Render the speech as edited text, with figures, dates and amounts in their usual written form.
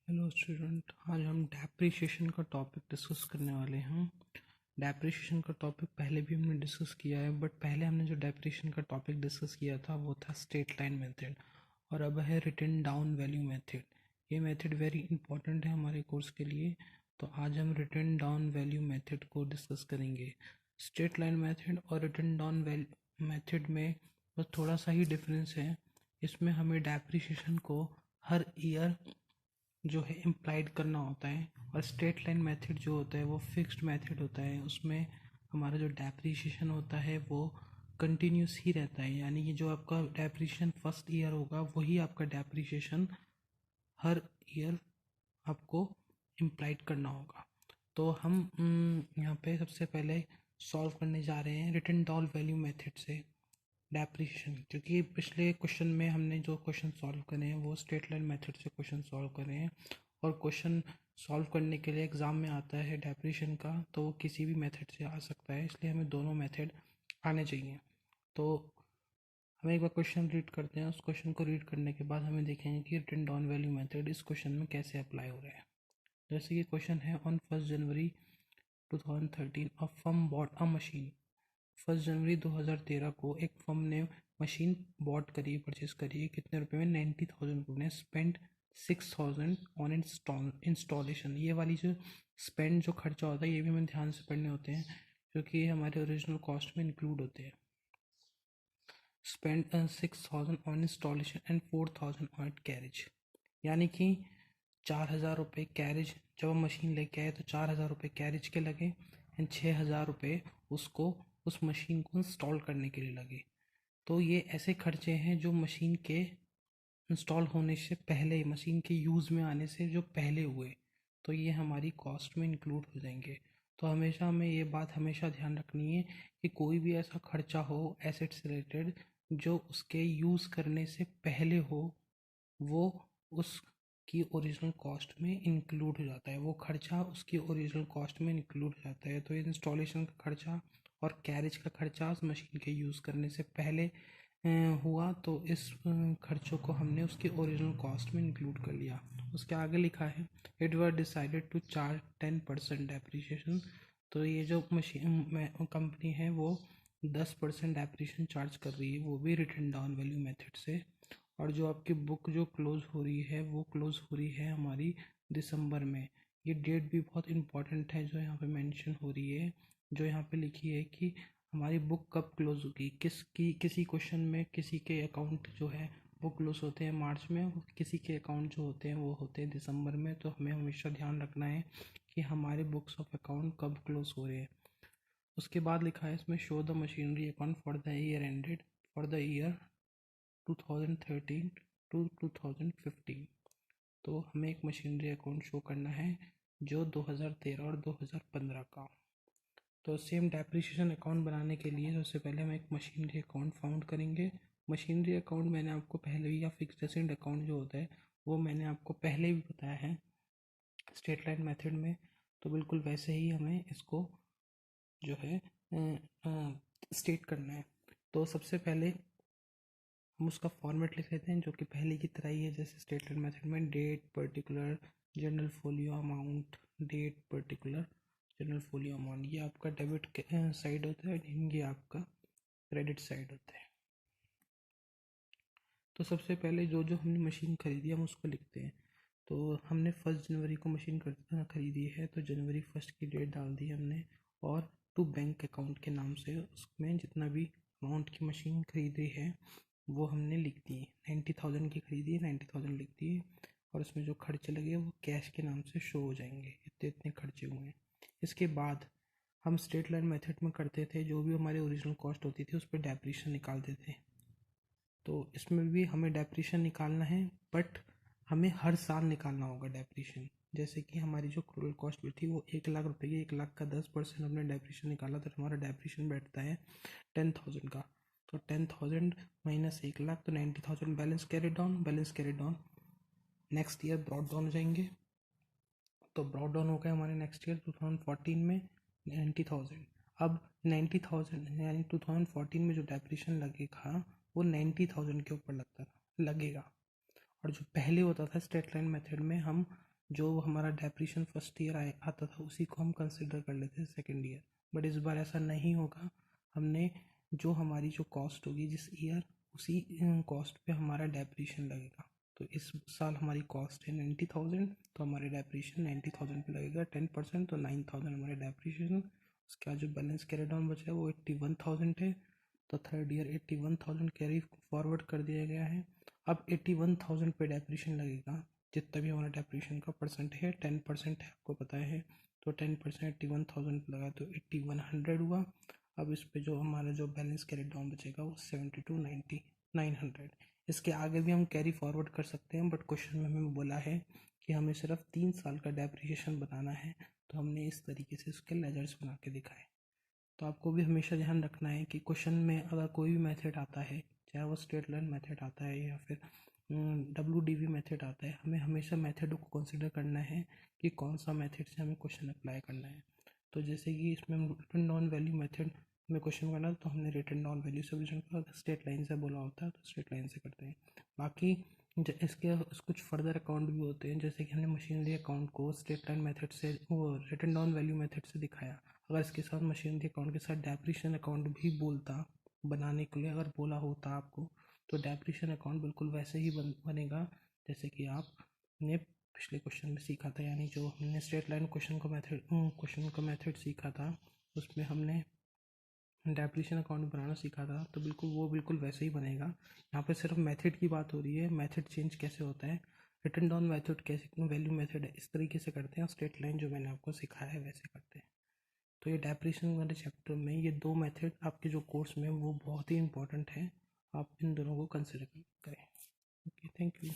Hello student, आज हम depreciation का टॉपिक डिस्कस करने वाले हैं। डेप्रिसिएशन का टॉपिक पहले भी हमने डिस्कस किया है, बट पहले हमने जो डेप्रिसिएशन का टॉपिक डिस्कस किया था वो था स्ट्रेट लाइन मेथड, और अब है रिटन डाउन वैल्यू मेथड। ये मेथड वेरी इंपॉर्टेंट है हमारे कोर्स के लिए, तो आज हम रिटन डाउन वैल्यू मेथड को डिस्कस करेंगे। स्ट्रेट लाइन मेथड और रिटन डाउन वैल्यू मेथड में बस थोड़ा सा ही डिफरेंस है। इसमें हमें डेप्रिसिएशन को हर ईयर जो है इम्प्लाइड करना होता है, और स्ट्रेट लाइन मेथड जो होता है वो फिक्स्ड मेथड होता है। उसमें हमारा जो डेप्रिसिएशन होता है वो कंटिन्यूस ही रहता है, यानी कि जो आपका डेप्रिसिएशन फर्स्ट ईयर होगा वही आपका डेप्रिसिएशन हर ईयर आपको इम्प्लाइड करना होगा। तो हम यहाँ पे सबसे पहले सॉल्व करने जा रहे हैं रिटन डाउन वैल्यू मेथड से डेप्रिसिएशन, क्योंकि पिछले क्वेश्चन में हमने जो क्वेश्चन सॉल्व करे हैं वो स्ट्रेट लाइन मेथड से क्वेश्चन सॉल्व करे हैं, और क्वेश्चन सॉल्व करने के लिए एग्ज़ाम में आता है डेप्रिसिएशन का, तो वो किसी भी मेथड से आ सकता है, इसलिए हमें दोनों मेथड आने चाहिए। तो हम एक बार क्वेश्चन रीड करते हैं, उस क्वेश्चन को रीड करने के बाद हमें देखेंगे कि रिटन डाउन वैल्यू मेथड इस क्वेश्चन में कैसे अप्लाई हो रहा है। जैसे कि क्वेश्चन है, on 1 January 2013 a firm bought a machine. 1 जनवरी 2013 को एक फर्म ने मशीन बॉट करी, परचेज करी है, कितने रुपए में? 90,000 रुपये। Spend 6,000 on installation. ये वाली जो स्पेंड जो खर्चा होता है ये भी हमें ध्यान से पढ़ने होते हैं, क्योंकि ये हमारे ओरिजिनल कॉस्ट में इंक्लूड होते हैं। Spend 6,000 on installation and 4,000 on carriage, यानी कि 4,000 रुपये कैरेज, जब हम मशीन लेके आए तो 4,000 रुपये कैरेज के लगे, एंड 6,000 रुपये उसको उस मशीन को इंस्टॉल करने के लिए लगे। तो ये ऐसे खर्चे हैं जो मशीन के इंस्टॉल होने से पहले, मशीन के यूज़ में आने से जो पहले हुए, तो ये हमारी कॉस्ट में इंक्लूड हो जाएंगे। तो हमेशा हमें ये बात हमेशा ध्यान रखनी है कि कोई भी ऐसा खर्चा हो एसेट से रिलेटेड जो उसके यूज़ करने से पहले हो, वो उसकी ओरिजिनल कॉस्ट में इंक्लूड हो जाता है, वो खर्चा उसकी ओरिजिनल कॉस्ट में इंक्लूड हो जाता है। तो इंस्टॉलेशन का खर्चा और कैरेज का खर्चा उस मशीन के यूज़ करने से पहले हुआ, तो इस खर्चों को हमने उसकी ओरिजिनल कॉस्ट में इंक्लूड कर लिया। उसके आगे लिखा है, it were decided to charge 10% depreciation. तो ये जो मशीन कंपनी है वो 10% डेप्रिसिएशन चार्ज कर रही है, वो भी रिटन डाउन वैल्यू मेथड से। और जो आपकी बुक जो क्लोज हो रही है वो क्लोज हो रही है हमारी दिसंबर में। ये डेट भी बहुत इंपॉर्टेंट है जो यहाँ पे मेंशन हो रही है, जो यहाँ पे लिखी है कि हमारी बुक कब क्लोज होगी। किसी क्वेश्चन में किसी के अकाउंट जो है वो क्लोज होते हैं मार्च में, किसी के अकाउंट जो होते हैं वो होते हैं दिसंबर में। तो हमें हमेशा ध्यान रखना है कि हमारे बुक्स ऑफ अकाउंट कब क्लोज हो रहे हैं। उसके बाद लिखा है इसमें, show the machinery account for the year ended for the year 2013 to 2015। तो हमें एक मशीनरी अकाउंट शो करना है जो 2013 और 2015 का। तो सेम डेप्रिसिएशन अकाउंट बनाने के लिए सबसे पहले हम एक मशीनरी अकाउंट फाउंड करेंगे। मशीनरी अकाउंट मैंने आपको पहले ही, या फिक्स्ड एसेट अकाउंट जो होता है वो मैंने आपको पहले भी बताया है स्ट्रेट लाइन मेथड में। तो बिल्कुल वैसे ही हमें इसको जो है स्टेट करना है। तो सबसे पहले हम उसका फॉर्मेट लिख लेते हैं जो कि पहले की तरह ही है, जैसे स्ट्रेट लाइन मेथड में date particular journal folio amount, date particular journal folio amount. ये आपका डेबिट साइड होता है, ये आपका क्रेडिट साइड होता है। तो सबसे पहले जो जो हमने मशीन खरीदी हम उसको लिखते हैं। तो हमने 1 जनवरी को मशीन खरीदी है, तो जनवरी 1 की डेट डाल दी हमने, और टू बैंक अकाउंट के नाम से उसमें जितना भी अमाउंट की मशीन खरीदी है वो हमने लिख दी। 90,000 की खरीदी है, 90,000 लिख दी, और उसमें जो खर्चे लगे वो कैश के नाम से शो हो जाएंगे, इतने इतने खर्चे हुए हैं। इसके बाद हम स्ट्रेट लाइन मेथड में करते थे, जो भी हमारी ओरिजिनल कॉस्ट होती थी उस पर डेप्रिसिएशन निकालते थे। तो इसमें भी हमें डेप्रिसिएशन निकालना है, बट हमें हर साल निकालना होगा डेप्रिसिएशन। जैसे कि हमारी जो टोटल कॉस्ट हुई थी वो 1 लाख रुपए की, 1 लाख का 10% हमने डेप्रिसिएशन निकाला, तो हमारा डेप्रिसिएशन बैठता है 10,000 का। तो 10,000 माइनस 1 लाख, तो 90,000 balance carried down, balance carried down. Next year brought down हो जाएंगे, तो ब्रॉड डाउन हो गए हमारे नेक्स्ट ईयर 2014 में 90,000। अब 90,000 यानी 2014 में जो डेप्रिसिएशन लगेगा वो 90,000 के ऊपर लगेगा। और जो पहले होता था स्ट्रेट लाइन मेथड में, हम जो हमारा डेप्रिशन फर्स्ट ईयर आता था उसी को हम कंसिडर कर लेते हैं सेकेंड ईयर। बट इस बार ऐसा नहीं होगा। हमने जो हमारी जो कॉस्ट होगी जिस ईयर, उसी कॉस्ट पे हमारा डेप्रिशन लगेगा। तो इस साल हमारी कॉस्ट है 90,000, तो हमारे डेप्रिशन 90,000 पे लगेगा 10%, तो 9,000 हमारे डेप्रिशन। उसके बाद जो बैलेंस कैरी डाउन बचा है वो 81,000 है। तो थर्ड ईयर 81,000 कैरी फॉरवर्ड कर दिया गया है। अब 81,000 पे डेप्रिशन लगेगा। जितना भी हमारा डेप्रिशन का परसेंट है 10% है, आपको पता है। तो 10% 81,000 पे लगा तो 8100 हुआ। अब इस पे जो हमारा जो बैलेंस कैरी डाउन बचेगा वो 72,900। इसके आगे भी हम कैरी फॉरवर्ड कर सकते हैं, बट क्वेश्चन में हमें बोला है कि हमें सिर्फ 3 साल का डेप्रिसिएशन बताना है। तो हमने इस तरीके से उसके लेजर्स बना के दिखाए। तो आपको भी हमेशा ध्यान रखना है कि क्वेश्चन में अगर कोई भी मेथड आता है, चाहे वो स्ट्रेट लाइन मेथड आता है या फिर WDV मेथड आता है, हमें हमेशा मेथड को कंसिडर करना है कि कौन सा मेथड से हमें क्वेश्चन अप्लाई करना है। तो जैसे कि इसमें हम रिटर्न डाउन वैल्यू मेथड में क्वेश्चन करना, तो हमने रिटर्न डाउन वैल्यू सॉल्यूशन का स्ट्रेट लाइन से बोला होता है तो स्ट्रेट लाइन से करते हैं। बाकी इसके कुछ फर्दर अकाउंट भी होते हैं, जैसे कि हमने मशीनरी अकाउंट को स्ट्रेट लाइन मेथड से, वो रिटर्न डाउन वैल्यू मेथड से दिखाया। अगर इसके साथ मशीनरी अकाउंट के साथ डेप्रिसिएशन अकाउंट भी बोलता बनाने के लिए, अगर बोला होता आपको, तो डेप्रिसिएशन अकाउंट बिल्कुल वैसे ही बनेगा जैसे कि आपने पिछले क्वेश्चन में सीखा था। यानी जो हमने स्ट्रेट लाइन क्वेश्चन का मेथड सीखा था, उसमें हमने डेप्रिसिएशन अकाउंट बनाना सीखा था, तो बिल्कुल वैसे ही बनेगा। यहाँ पे सिर्फ मेथड की बात हो रही है, मेथड चेंज कैसे होता है। रिटर्न डाउन मेथड कैसे वैल्यू मेथड है इस तरीके से करते हैं, स्ट्रेट लाइन जो मैंने आपको सिखाया है वैसे करते हैं। तो ये डेप्रिसिएशन वाले चैप्टर में ये 2 मेथड आपके जो कोर्स में वो बहुत ही इंपॉर्टेंट है। आप इन दोनों को कंसिडर करें। Okay, thank you.